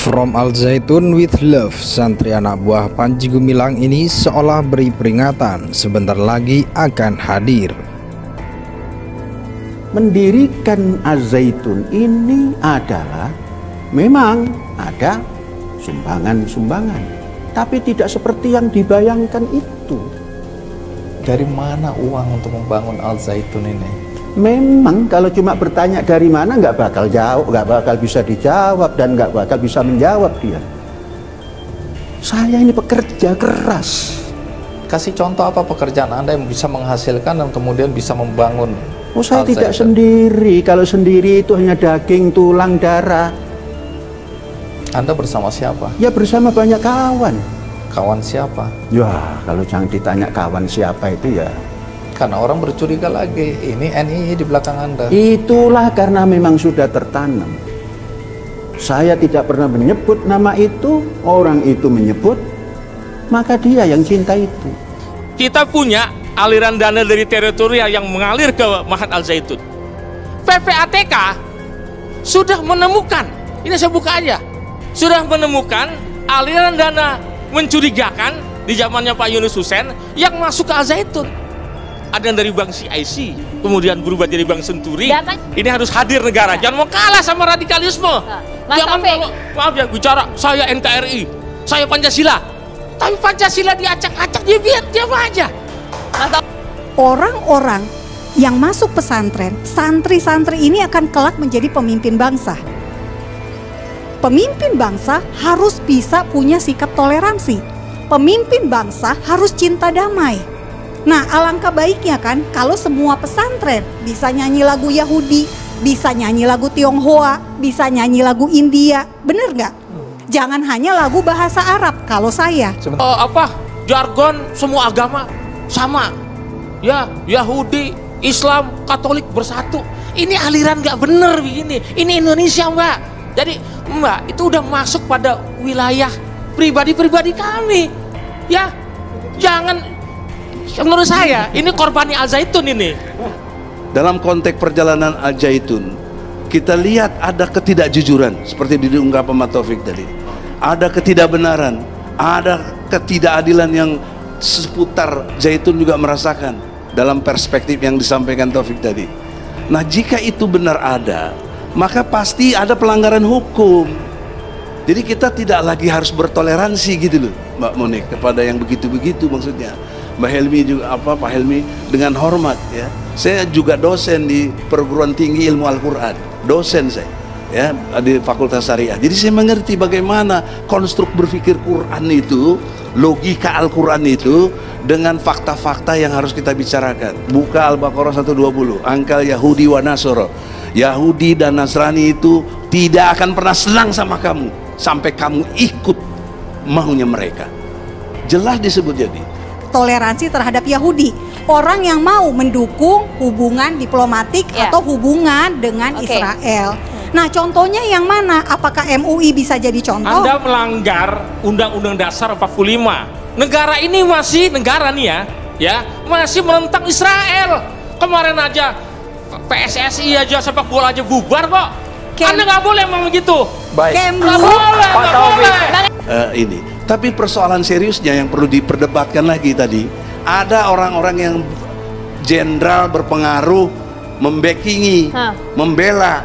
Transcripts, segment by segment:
From Al Zaitun with Love, santri anak buah Panji Gumilang ini seolah beri peringatan sebentar lagi akan hadir. Mendirikan Al Zaitun ini adalah memang ada sumbangan-sumbangan, tapi tidak seperti yang dibayangkan itu. Dari mana uang untuk membangun Al Zaitun ini? Memang kalau cuma bertanya dari mana nggak bakal bisa dijawab dan nggak bakal bisa menjawab dia. Saya ini pekerja keras. Kasih contoh apa pekerjaan Anda yang bisa menghasilkan dan kemudian bisa membangun? Oh, saya Al tidak Zaitun sendiri. Kalau sendiri itu hanya daging, tulang, darah. Anda bersama siapa? Ya bersama banyak kawan. Kawan siapa? Ya kalau jangan ditanya kawan siapa itu ya. Karena orang bercuriga lagi, ini NII di belakang Anda. Itulah karena memang sudah tertanam. Saya tidak pernah menyebut nama itu, orang itu menyebut, maka dia yang cinta itu. Kita punya aliran dana dari teritorial yang mengalir ke Mahat Al Zaitun. PPATK sudah menemukan, ini saya buka aja, sudah menemukan aliran dana mencurigakan di zamannya Pak Yunus Hussein yang masuk ke Al Zaitun. Ada yang dari Bank CIC, kemudian berubah jadi Bank Senturi. Ini harus hadir negara, jangan mau kalah sama radikalisme. Jangan kalau, maaf ya, bicara saya NKRI, saya Pancasila, tapi Pancasila diacak-acak, dia diam aja. Orang-orang yang masuk pesantren, santri-santri ini akan kelak menjadi pemimpin bangsa. Pemimpin bangsa harus bisa punya sikap toleransi. Pemimpin bangsa harus cinta damai. Nah, alangkah baiknya kan kalau semua pesantren bisa nyanyi lagu Yahudi, bisa nyanyi lagu Tionghoa, bisa nyanyi lagu India, bener nggak? Jangan hanya lagu bahasa Arab. Kalau saya, jargon semua agama sama, ya Yahudi, Islam, Katolik bersatu. Ini aliran nggak bener begini. Ini Indonesia, Mbak. Jadi Mbak itu udah masuk pada wilayah pribadi-pribadi kami, ya. Jangan. Menurut saya ini korbani Al Zaitun ini. Dalam konteks perjalanan Al Zaitun kita lihat ada ketidakjujuran seperti diungkap Pak Taufik tadi. Ada ketidakbenaran, ada ketidakadilan yang seputar Zaitun juga merasakan dalam perspektif yang disampaikan Taufik tadi. Nah, jika itu benar ada, maka pasti ada pelanggaran hukum. Jadi kita tidak lagi harus bertoleransi gitu loh, Mbak Monik, kepada yang begitu-begitu maksudnya. Mbak Helmi juga Pak Helmi dengan hormat ya. Saya juga dosen di Perguruan Tinggi Ilmu Al-Qur'an. Dosen saya ya di Fakultas Syariah. Jadi saya mengerti bagaimana konstruk berpikir Quran itu, logika Al-Qur'an itu dengan fakta-fakta yang harus kita bicarakan. Buka Al-Baqarah 120, angkal Yahudi wa Nasoro. Yahudi dan Nasrani itu tidak akan pernah senang sama kamu sampai kamu ikut maunya mereka. Jelas disebut jadi toleransi terhadap Yahudi, orang yang mau mendukung hubungan diplomatik atau hubungan dengan Israel. Nah, contohnya yang mana? Apakah MUI bisa jadi contoh? Anda melanggar Undang-Undang Dasar 45. Negara ini masih negara nih ya masih menentang Israel. Kemarin aja PSSI aja, sepak bola aja bubar kok. Anda nggak boleh memang begitu. Baik. Nggak boleh, Pak Taufik. Ini. Tapi persoalan seriusnya yang perlu diperdebatkan lagi tadi, ada orang-orang yang jenderal berpengaruh membackingi, membela.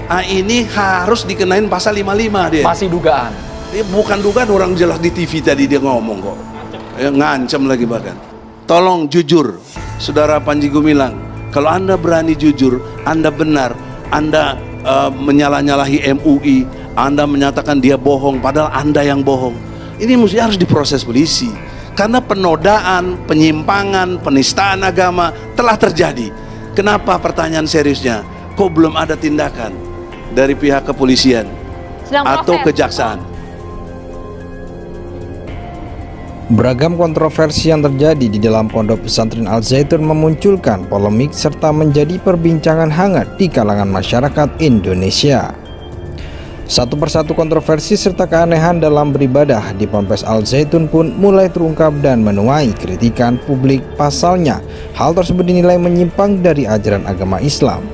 Ini harus dikenain pasal 55 dia. Masih dugaan. Ini bukan dugaan, orang jelas di TV tadi dia ngomong kok. Ngancam lagi bahkan. Tolong jujur, Saudara Panji Gumilang. Kalau Anda berani jujur, Anda benar, Anda menyalah-nyalahi MUI, Anda menyatakan dia bohong, padahal Anda yang bohong. Ini mesti harus diproses polisi karena penodaan, penyimpangan, penistaan agama telah terjadi. Kenapa pertanyaan seriusnya? Kok belum ada tindakan dari pihak kepolisian atau kejaksaan? Beragam kontroversi yang terjadi di dalam pondok pesantren Al Zaitun memunculkan polemik serta menjadi perbincangan hangat di kalangan masyarakat Indonesia. Satu persatu kontroversi serta keanehan dalam beribadah di Ponpes Al Zaitun pun mulai terungkap dan menuai kritikan publik. Pasalnya, hal tersebut dinilai menyimpang dari ajaran agama Islam.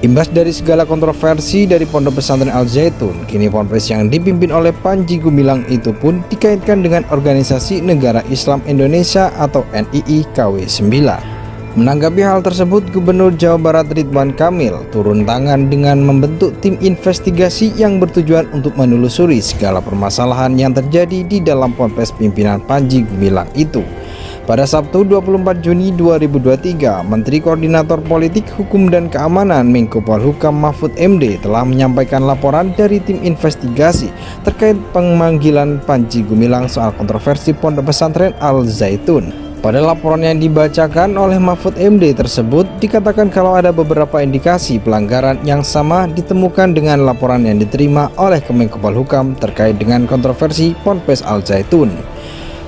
Imbas dari segala kontroversi dari Pondok Pesantren Al Zaitun, kini ponpes yang dipimpin oleh Panji Gumilang itu pun dikaitkan dengan Organisasi Negara Islam Indonesia atau NII KW 9. Menanggapi hal tersebut, Gubernur Jawa Barat Ridwan Kamil turun tangan dengan membentuk tim investigasi yang bertujuan untuk menelusuri segala permasalahan yang terjadi di dalam ponpes pimpinan Panji Gumilang itu. Pada Sabtu 24 Juni 2023, Menteri Koordinator Politik, Hukum dan Keamanan Menko Polhukam Mahfud MD telah menyampaikan laporan dari tim investigasi terkait pemanggilan Panji Gumilang soal kontroversi Pondok Pesantren Al Zaitun. Pada laporan yang dibacakan oleh Mahfud MD tersebut dikatakan kalau ada beberapa indikasi pelanggaran yang sama ditemukan dengan laporan yang diterima oleh Kemenko Polhukam terkait dengan kontroversi Ponpes Al Zaitun.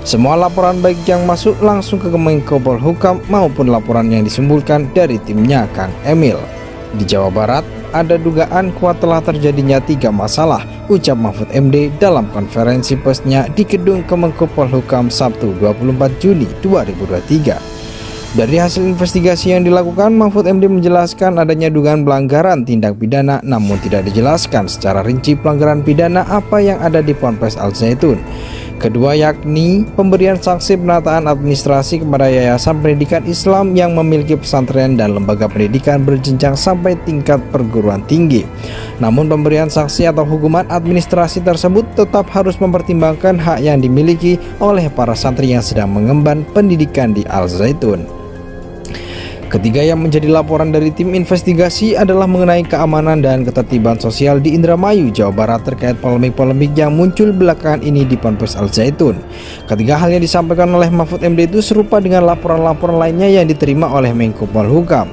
Semua laporan baik yang masuk langsung ke Kemenko Polhukam maupun laporan yang disumbulkan dari timnya Kang Emil. Di Jawa Barat, ada dugaan kuat telah terjadinya 3 masalah, ucap Mahfud MD dalam konferensi persnya di gedung Kemenko Polhukam Sabtu 24 Juli 2023. Dari hasil investigasi yang dilakukan, Mahfud MD menjelaskan adanya dugaan pelanggaran tindak pidana, namun tidak dijelaskan secara rinci pelanggaran pidana apa yang ada di Ponpes Al Zaitun. Kedua yakni pemberian sanksi penataan administrasi kepada Yayasan Pendidikan Islam yang memiliki pesantren dan lembaga pendidikan berjenjang sampai tingkat perguruan tinggi. Namun pemberian sanksi atau hukuman administrasi tersebut tetap harus mempertimbangkan hak yang dimiliki oleh para santri yang sedang mengemban pendidikan di Al Zaitun. Ketiga yang menjadi laporan dari tim investigasi adalah mengenai keamanan dan ketertiban sosial di Indramayu, Jawa Barat terkait polemik-polemik yang muncul belakangan ini di Ponpes Al Zaitun. Ketiga hal yang disampaikan oleh Mahfud MD itu serupa dengan laporan-laporan lainnya yang diterima oleh Menko Polhukam.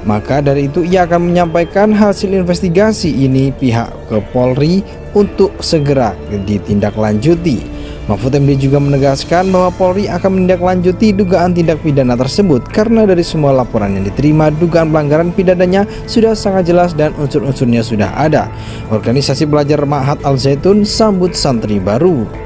Maka dari itu ia akan menyampaikan hasil investigasi ini pihak ke Polri untuk segera ditindaklanjuti. Mahfud MD juga menegaskan bahwa Polri akan menindaklanjuti dugaan tindak pidana tersebut karena dari semua laporan yang diterima dugaan pelanggaran pidananya sudah sangat jelas dan unsur-unsurnya sudah ada. Organisasi Pelajar Ma'had Al Zaitun sambut santri baru.